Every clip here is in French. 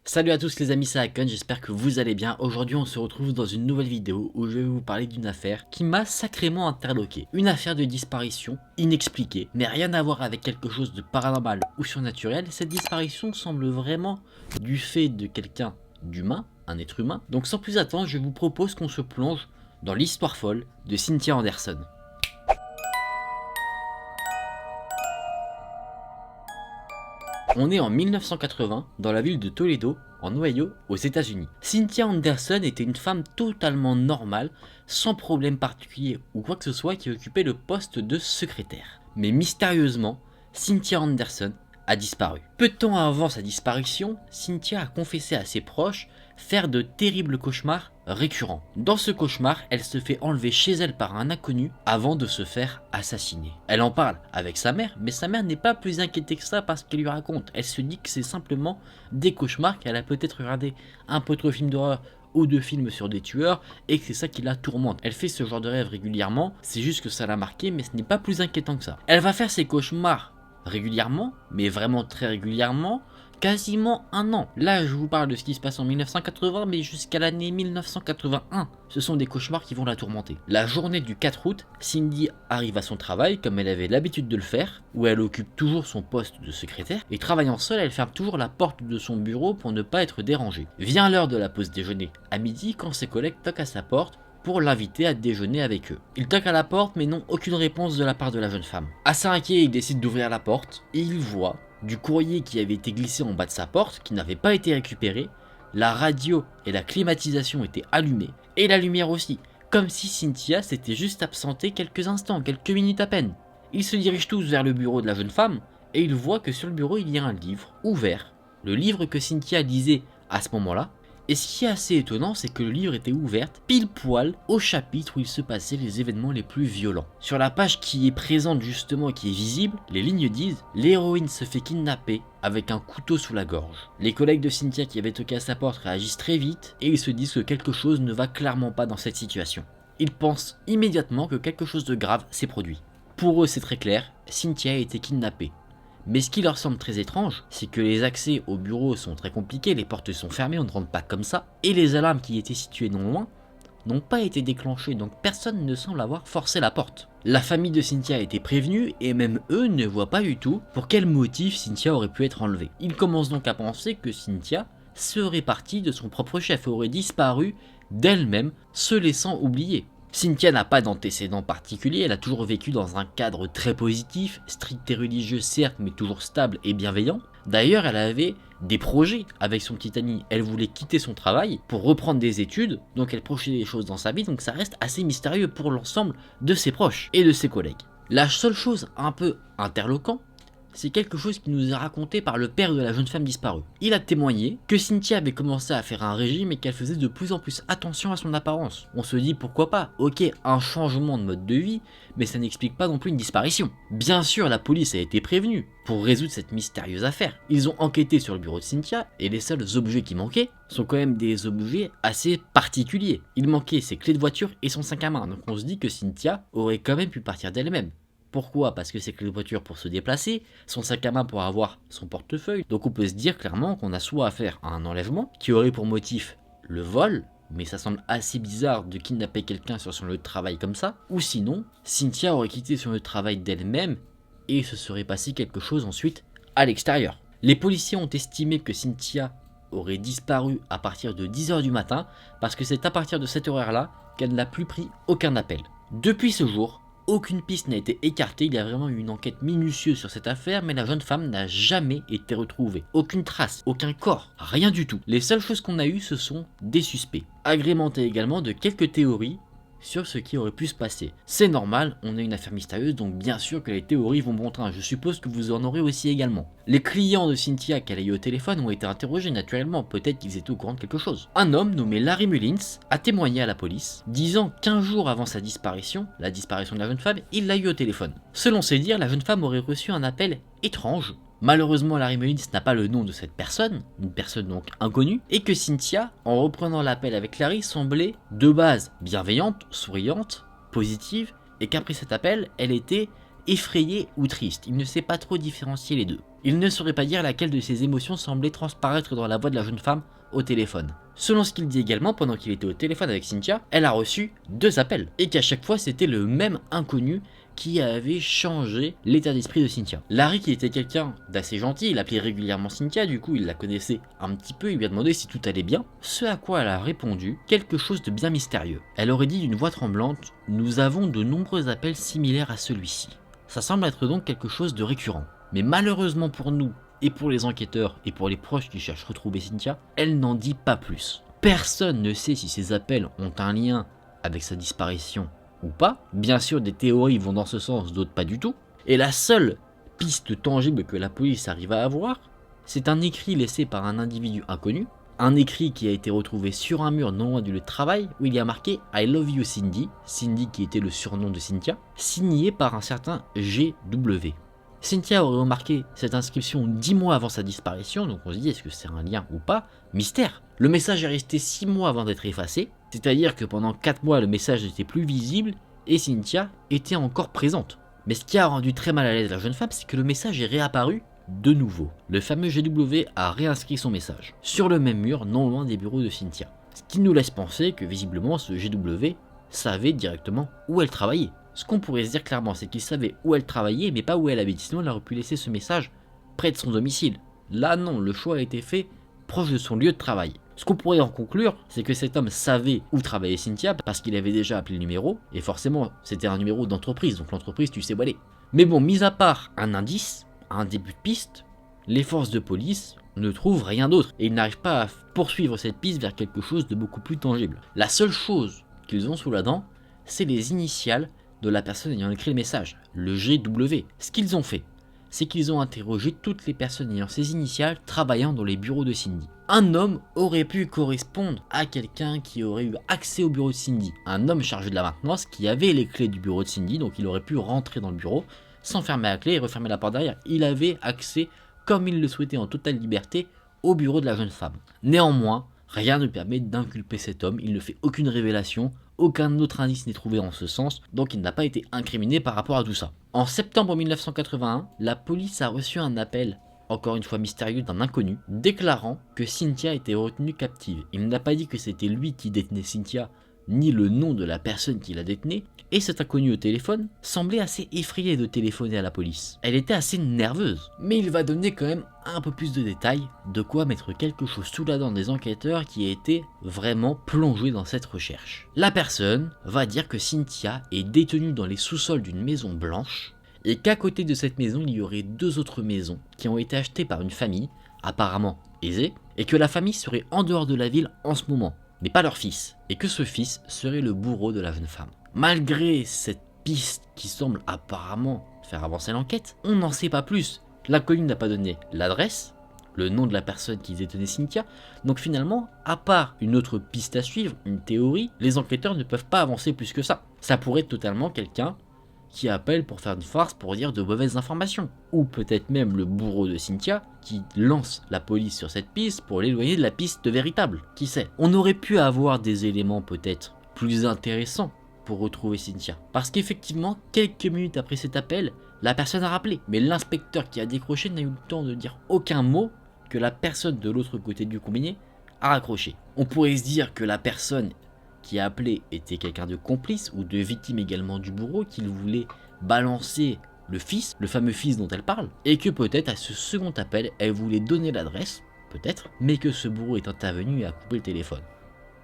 Salut à tous les amis, c'est Akon, j'espère que vous allez bien. Aujourd'hui on se retrouve dans une nouvelle vidéo où je vais vous parler d'une affaire qui m'a sacrément interloqué. Une affaire de disparition inexpliquée, mais rien à voir avec quelque chose de paranormal ou surnaturel. Cette disparition semble vraiment du fait de quelqu'un d'humain, un être humain. Donc sans plus attendre, je vous propose qu'on se plonge dans l'histoire folle de Cynthia Anderson. On est en 1980 dans la ville de Toledo, en Ohio, aux États-Unis. Cynthia Anderson était une femme totalement normale, sans problème particulier ou quoi que ce soit, qui occupait le poste de secrétaire. Mais mystérieusement, Cynthia Anderson a disparu. Peu de temps avant sa disparition, Cynthia a confessé à ses proches faire de terribles cauchemars récurrents. Dans ce cauchemar, elle se fait enlever chez elle par un inconnu avant de se faire assassiner. Elle en parle avec sa mère, mais sa mère n'est pas plus inquiétée que ça parce qu'elle lui raconte. Elle se dit que c'est simplement des cauchemars, qu'elle a peut-être regardé un peu trop de films d'horreur ou de films sur des tueurs et que c'est ça qui la tourmente. Elle fait ce genre de rêve régulièrement, c'est juste que ça l'a marqué, mais ce n'est pas plus inquiétant que ça. Elle va faire ses cauchemars régulièrement, mais vraiment très régulièrement, quasiment un an. Là, je vous parle de ce qui se passe en 1980, mais jusqu'à l'année 1981. Ce sont des cauchemars qui vont la tourmenter. La journée du 4 août, Cindy arrive à son travail, comme elle avait l'habitude de le faire, où elle occupe toujours son poste de secrétaire, et travaillant seule, elle ferme toujours la porte de son bureau pour ne pas être dérangée. Vient l'heure de la pause déjeuner, à midi, quand ses collègues toquent à sa porte, pour l'inviter à déjeuner avec eux. Ils toquent à la porte mais n'ont aucune réponse de la part de la jeune femme. Assez inquiet, il décide d'ouvrir la porte et il voit du courrier qui avait été glissé en bas de sa porte, qui n'avait pas été récupéré, la radio et la climatisation étaient allumées, et la lumière aussi, comme si Cynthia s'était juste absentée quelques instants, quelques minutes à peine. Ils se dirigent tous vers le bureau de la jeune femme, et ils voient que sur le bureau il y a un livre ouvert, le livre que Cynthia lisait à ce moment-là. Et ce qui est assez étonnant, c'est que le livre était ouvert pile poil au chapitre où il se passait les événements les plus violents. Sur la page qui est présente justement et qui est visible, les lignes disent « L'héroïne se fait kidnapper avec un couteau sous la gorge ». Les collègues de Cynthia qui avaient toqué à sa porte réagissent très vite et ils se disent que quelque chose ne va clairement pas dans cette situation. Ils pensent immédiatement que quelque chose de grave s'est produit. Pour eux c'est très clair, Cynthia a été kidnappée. Mais ce qui leur semble très étrange, c'est que les accès au bureau sont très compliqués, les portes sont fermées, on ne rentre pas comme ça, et les alarmes qui étaient situées non loin n'ont pas été déclenchées, donc personne ne semble avoir forcé la porte. La famille de Cynthia a été prévenue, et même eux ne voient pas du tout pour quel motif Cynthia aurait pu être enlevée. Ils commencent donc à penser que Cynthia serait partie de son propre chef et aurait disparu d'elle-même, se laissant oublier. Cynthia n'a pas d'antécédents particuliers, elle a toujours vécu dans un cadre très positif, strict et religieux certes, mais toujours stable et bienveillant. D'ailleurs, elle avait des projets avec son petit ami, elle voulait quitter son travail pour reprendre des études, donc elle projetait des choses dans sa vie, donc ça reste assez mystérieux pour l'ensemble de ses proches et de ses collègues. La seule chose un peu interloquant, c'est quelque chose qui nous est raconté par le père de la jeune femme disparue. Il a témoigné que Cynthia avait commencé à faire un régime et qu'elle faisait de plus en plus attention à son apparence. On se dit pourquoi pas, ok, un changement de mode de vie, mais ça n'explique pas non plus une disparition. Bien sûr, la police a été prévenue pour résoudre cette mystérieuse affaire. Ils ont enquêté sur le bureau de Cynthia et les seuls objets qui manquaient sont quand même des objets assez particuliers. Il manquait ses clés de voiture et son sac à main, donc on se dit que Cynthia aurait quand même pu partir d'elle-même. Pourquoi? Parce que ses clés de voiture pour se déplacer, son sac à main pour avoir son portefeuille. Donc on peut se dire clairement qu'on a soit affaire à un enlèvement qui aurait pour motif le vol, mais ça semble assez bizarre de kidnapper quelqu'un sur son lieu de travail comme ça, ou sinon, Cynthia aurait quitté son lieu de travail d'elle-même et il se serait passé quelque chose ensuite à l'extérieur. Les policiers ont estimé que Cynthia aurait disparu à partir de 10h du matin parce que c'est à partir de cette horaire-là qu'elle n'a plus pris aucun appel. Depuis ce jour, aucune piste n'a été écartée, il y a vraiment eu une enquête minutieuse sur cette affaire, mais la jeune femme n'a jamais été retrouvée. Aucune trace, aucun corps, rien du tout. Les seules choses qu'on a eues, ce sont des suspects, agrémentés également de quelques théories sur ce qui aurait pu se passer. C'est normal, on a une affaire mystérieuse, donc bien sûr que les théories vont bon train. Je suppose que vous en aurez aussi également. Les clients de Cynthia qu'elle a eu au téléphone ont été interrogés naturellement, peut-être qu'ils étaient au courant de quelque chose. Un homme nommé Larry Mullins a témoigné à la police, disant qu'15 jours avant sa disparition, la disparition de la jeune femme, il l'a eu au téléphone. Selon ses dires, la jeune femme aurait reçu un appel étrange. Malheureusement, Larry Mullins n'a pas le nom de cette personne, une personne donc inconnue, et que Cynthia, en reprenant l'appel avec Larry, semblait de base bienveillante, souriante, positive, et qu'après cet appel, elle était effrayée ou triste. Il ne sait pas trop différencier les deux. Il ne saurait pas dire laquelle de ses émotions semblait transparaître dans la voix de la jeune femme au téléphone. Selon ce qu'il dit également, pendant qu'il était au téléphone avec Cynthia, elle a reçu 2 appels, et qu'à chaque fois c'était le même inconnu qui avait changé l'état d'esprit de Cynthia. Larry, qui était quelqu'un d'assez gentil, il appelait régulièrement Cynthia, du coup il la connaissait un petit peu, il lui a demandé si tout allait bien, ce à quoi elle a répondu quelque chose de bien mystérieux. Elle aurait dit d'une voix tremblante « Nous avons de nombreux appels similaires à celui-ci ». Ça semble être donc quelque chose de récurrent. Mais malheureusement pour nous, et pour les enquêteurs, et pour les proches qui cherchent à retrouver Cynthia, elle n'en dit pas plus. Personne ne sait si ces appels ont un lien avec sa disparition ou pas. Bien sûr, des théories vont dans ce sens, d'autres pas du tout. Et la seule piste tangible que la police arrive à avoir, c'est un écrit laissé par un individu inconnu, un écrit qui a été retrouvé sur un mur non loin du lieu de travail où il y a marqué « I love you Cindy », Cindy qui était le surnom de Cynthia, signé par un certain GW. Cynthia aurait remarqué cette inscription 10 mois avant sa disparition, donc on se dit est-ce que c'est un lien ou pas? Mystère. Le message est resté 6 mois avant d'être effacé, c'est-à-dire que pendant 4 mois le message n'était plus visible et Cynthia était encore présente. Mais ce qui a rendu très mal à l'aise la jeune femme, c'est que le message est réapparu de nouveau. Le fameux GW a réinscrit son message sur le même mur non loin des bureaux de Cynthia. Ce qui nous laisse penser que visiblement ce GW savait directement où elle travaillait. Ce qu'on pourrait se dire clairement, c'est qu'il savait où elle travaillait, mais pas où elle habite. Sinon, elle aurait pu laisser ce message près de son domicile. Là, non, le choix a été fait proche de son lieu de travail. Ce qu'on pourrait en conclure, c'est que cet homme savait où travaillait Cynthia, parce qu'il avait déjà appelé le numéro, et forcément, c'était un numéro d'entreprise, donc l'entreprise, tu sais où elle est. Mais bon, mis à part un indice, un début de piste, les forces de police ne trouvent rien d'autre, et ils n'arrivent pas à poursuivre cette piste vers quelque chose de beaucoup plus tangible. La seule chose qu'ils ont sous la dent, c'est les initiales de la personne ayant écrit le message, le GW. Ce qu'ils ont fait, c'est qu'ils ont interrogé toutes les personnes ayant ces initiales travaillant dans les bureaux de Cindy. Un homme aurait pu correspondre à quelqu'un qui aurait eu accès au bureau de Cindy. Un homme chargé de la maintenance qui avait les clés du bureau de Cindy, donc il aurait pu rentrer dans le bureau sans fermer la clé et refermer la porte derrière. Il avait accès, comme il le souhaitait en totale liberté, au bureau de la jeune femme. Néanmoins, rien ne permet d'inculper cet homme, il ne fait aucune révélation, aucun autre indice n'est trouvé en ce sens, donc il n'a pas été incriminé par rapport à tout ça. En septembre 1981, la police a reçu un appel, encore une fois mystérieux, d'un inconnu, déclarant que Cynthia était retenue captive. Il n'a pas dit que c'était lui qui détenait Cynthia, ni le nom de la personne qui la détenait, et cet inconnu au téléphone semblait assez effrayé de téléphoner à la police. Elle était assez nerveuse, mais il va donner quand même un peu plus de détails, de quoi mettre quelque chose sous la dent des enquêteurs qui a été vraiment plongé dans cette recherche. La personne va dire que Cynthia est détenue dans les sous-sols d'une maison blanche, et qu'à côté de cette maison il y aurait 2 autres maisons qui ont été achetées par une famille, apparemment aisée, et que la famille serait en dehors de la ville en ce moment, mais pas leur fils, et que ce fils serait le bourreau de la jeune femme. Malgré cette piste qui semble apparemment faire avancer l'enquête, on n'en sait pas plus. L'inconnu n'a pas donné l'adresse, le nom de la personne qui détenait Cynthia, donc finalement, à part une autre piste à suivre, une théorie, les enquêteurs ne peuvent pas avancer plus que ça. Ça pourrait être totalement quelqu'un qui appelle pour faire une farce, pour dire de mauvaises informations. Ou peut-être même le bourreau de Cynthia qui lance la police sur cette piste pour l'éloigner de la piste véritable. Qui sait? On aurait pu avoir des éléments peut-être plus intéressants pour retrouver Cynthia. Parce qu'effectivement, quelques minutes après cet appel, la personne a rappelé. Mais l'inspecteur qui a décroché n'a eu le temps de dire aucun mot que la personne de l'autre côté du combiné a raccroché. On pourrait se dire que la personne qui a appelé était quelqu'un de complice ou de victime également du bourreau, qu'il voulait balancer le fils, le fameux fils dont elle parle, et que peut-être à ce second appel, elle voulait donner l'adresse, peut-être, mais que ce bourreau est intervenu et a coupé le téléphone.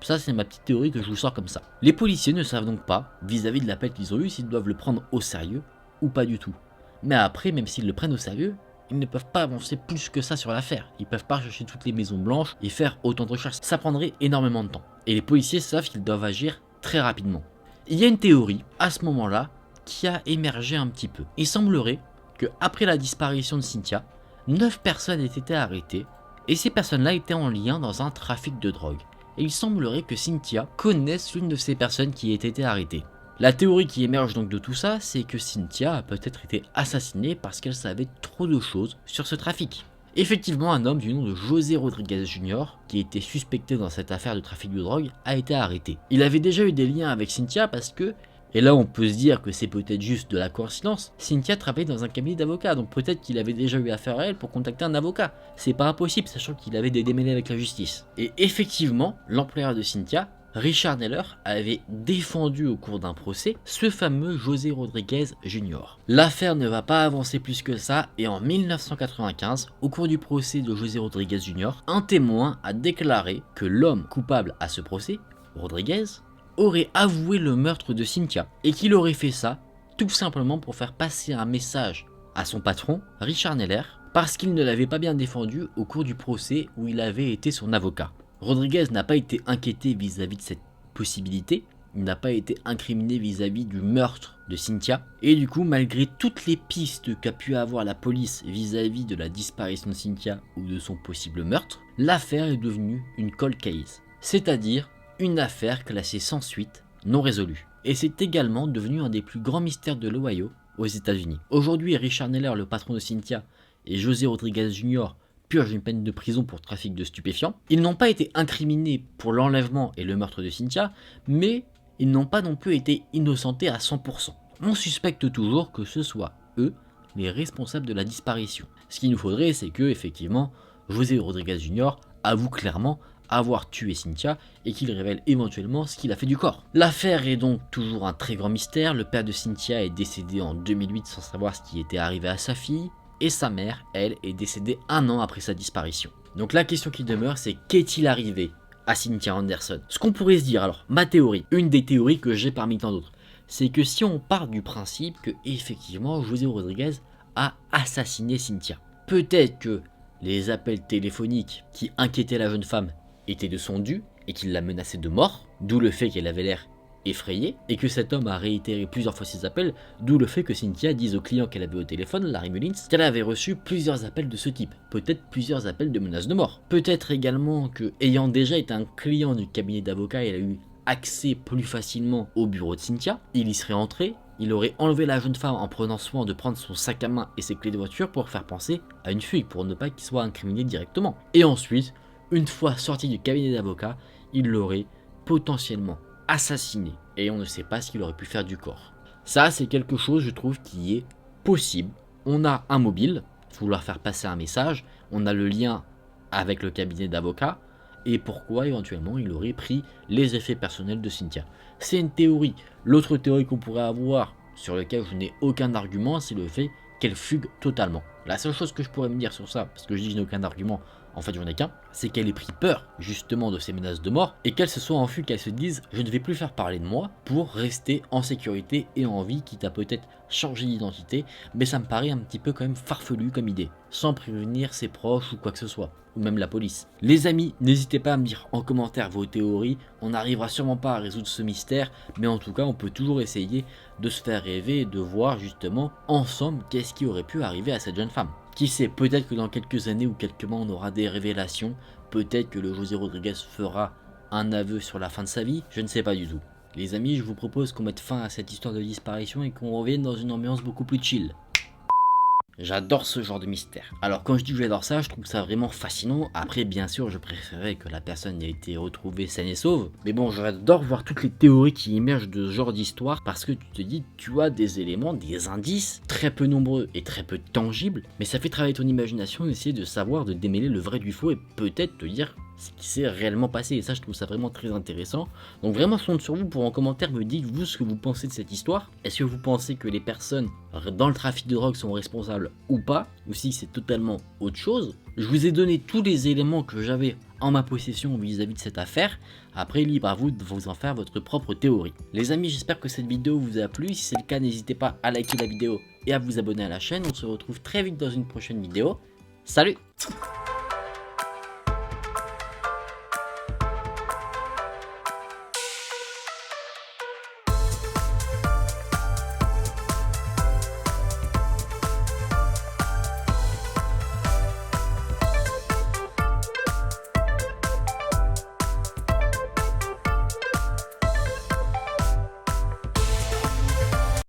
Ça, c'est ma petite théorie que je vous sors comme ça. Les policiers ne savent donc pas, vis-à-vis de l'appel qu'ils ont eu, s'ils doivent le prendre au sérieux ou pas du tout. Mais après, même s'ils le prennent au sérieux, ils ne peuvent pas avancer plus que ça sur l'affaire. Ils peuvent pas chercher toutes les maisons blanches et faire autant de recherches. Ça prendrait énormément de temps. Et les policiers savent qu'ils doivent agir très rapidement. Il y a une théorie, à ce moment-là, qui a émergé un petit peu. Il semblerait que après la disparition de Cynthia, 9 personnes aient été arrêtées, et ces personnes-là étaient en lien dans un trafic de drogue. Et il semblerait que Cynthia connaisse l'une de ces personnes qui ait été arrêtée. La théorie qui émerge donc de tout ça, c'est que Cynthia a peut-être été assassinée parce qu'elle savait trop de choses sur ce trafic. Effectivement, un homme du nom de José Rodriguez Jr., qui était suspecté dans cette affaire de trafic de drogue, a été arrêté. Il avait déjà eu des liens avec Cynthia parce que Et là, on peut se dire que c'est peut-être juste de la coïncidence. Cynthia travaillait dans un cabinet d'avocats, donc peut-être qu'il avait déjà eu affaire à elle pour contacter un avocat. C'est pas impossible, sachant qu'il avait des démêlés avec la justice. Et effectivement, l'employeur de Cynthia, Richard Neller, avait défendu au cours d'un procès ce fameux José Rodriguez Jr. L'affaire ne va pas avancer plus que ça, et en 1995, au cours du procès de José Rodriguez Jr., un témoin a déclaré que l'homme coupable à ce procès, Rodriguez, aurait avoué le meurtre de Cynthia, et qu'il aurait fait ça tout simplement pour faire passer un message à son patron, Richard Neller, parce qu'il ne l'avait pas bien défendu au cours du procès où il avait été son avocat. Rodriguez n'a pas été inquiété vis-à-vis de cette possibilité, il n'a pas été incriminé vis-à-vis du meurtre de Cynthia, et du coup, malgré toutes les pistes qu'a pu avoir la police vis-à-vis de la disparition de Cynthia ou de son possible meurtre, l'affaire est devenue une cold case, c'est-à-dire une affaire classée sans suite, non résolue. Et c'est également devenu un des plus grands mystères de l'Ohio aux États-Unis. Aujourd'hui, Richard Neller, le patron de Cynthia, et José Rodriguez Jr. purgent une peine de prison pour trafic de stupéfiants. Ils n'ont pas été incriminés pour l'enlèvement et le meurtre de Cynthia, mais ils n'ont pas non plus été innocentés à 100%. On suspecte toujours que ce soit eux les responsables de la disparition. Ce qu'il nous faudrait, c'est que, effectivement, José Rodriguez Jr. avoue clairement avoir tué Cynthia et qu'il révèle éventuellement ce qu'il a fait du corps. L'affaire est donc toujours un très grand mystère. Le père de Cynthia est décédé en 2008 sans savoir ce qui était arrivé à sa fille, et sa mère, elle, est décédée 1 an après sa disparition. Donc la question qui demeure, c'est qu'est-il arrivé à Cynthia Anderson? Ce qu'on pourrait se dire, alors, ma théorie, une des théories que j'ai parmi tant d'autres, c'est que si on part du principe que, effectivement, José Rodriguez a assassiné Cynthia, peut-être que les appels téléphoniques qui inquiétaient la jeune femme étaient de son dû et qu'il la menaçait de mort, d'où le fait qu'elle avait l'air effrayée, et que cet homme a réitéré plusieurs fois ses appels, d'où le fait que Cynthia dise au client qu'elle avait au téléphone, Larry Mullins, qu'elle avait reçu plusieurs appels de ce type, peut-être plusieurs appels de menaces de mort. Peut-être également que, ayant déjà été un client du cabinet d'avocats, elle a eu accès plus facilement au bureau de Cynthia, il y serait entré, il aurait enlevé la jeune femme en prenant soin de prendre son sac à main et ses clés de voiture pour faire penser à une fuite, pour ne pas qu'il soit incriminé directement. Et ensuite, une fois sorti du cabinet d'avocats, il l'aurait potentiellement assassiné, et on ne sait pas ce qu'il aurait pu faire du corps. Ça, c'est quelque chose, je trouve, qui est possible. On a un mobile, vouloir faire passer un message, on a le lien avec le cabinet d'avocats, et pourquoi éventuellement il aurait pris les effets personnels de Cynthia. C'est une théorie. L'autre théorie qu'on pourrait avoir, sur laquelle je n'ai aucun argument, c'est le fait qu'elle fugue totalement. La seule chose que je pourrais me dire sur ça, parce que je dis que je n'ai aucun argument, en fait j'en ai qu'un, c'est qu'elle ait pris peur justement de ces menaces de mort et qu'elle se soit enfuie, qu'elle se dise je ne vais plus faire parler de moi pour rester en sécurité et en vie, quitte à peut-être changer d'identité, mais ça me paraît un petit peu quand même farfelu comme idée, sans prévenir ses proches ou quoi que ce soit, ou même la police. Les amis, n'hésitez pas à me dire en commentaire vos théories, on n'arrivera sûrement pas à résoudre ce mystère, mais en tout cas on peut toujours essayer de se faire rêver et de voir justement ensemble qu'est-ce qui aurait pu arriver à cette jeune femme. Qui sait, peut-être que dans quelques années ou quelques mois on aura des révélations, peut-être que le José Rodriguez fera un aveu sur la fin de sa vie, je ne sais pas du tout. Les amis, je vous propose qu'on mette fin à cette histoire de disparition et qu'on revienne dans une ambiance beaucoup plus chill. J'adore ce genre de mystère. Alors quand je dis que j'adore ça, je trouve ça vraiment fascinant. Après bien sûr je préférais que la personne ait été retrouvée saine et sauve. Mais bon, j'adore voir toutes les théories qui émergent de ce genre d'histoire, parce que tu te dis tu as des éléments, des indices, très peu nombreux et très peu tangibles. Mais ça fait travailler ton imagination, essayer de savoir, de démêler le vrai du faux et peut-être te dire ce qui s'est réellement passé. Et ça je trouve ça vraiment très intéressant. Donc vraiment je compte sur vous pour en commentaire me dire vous ce que vous pensez de cette histoire. Est-ce que vous pensez que les personnes dans le trafic de drogue sont responsables ou pas, ou si c'est totalement autre chose. Je vous ai donné tous les éléments que j'avais en ma possession vis-à-vis de cette affaire. Après, libre à vous de vous en faire votre propre théorie. Les amis, j'espère que cette vidéo vous a plu. Si c'est le cas, n'hésitez pas à liker la vidéo et à vous abonner à la chaîne. On se retrouve très vite dans une prochaine vidéo. Salut!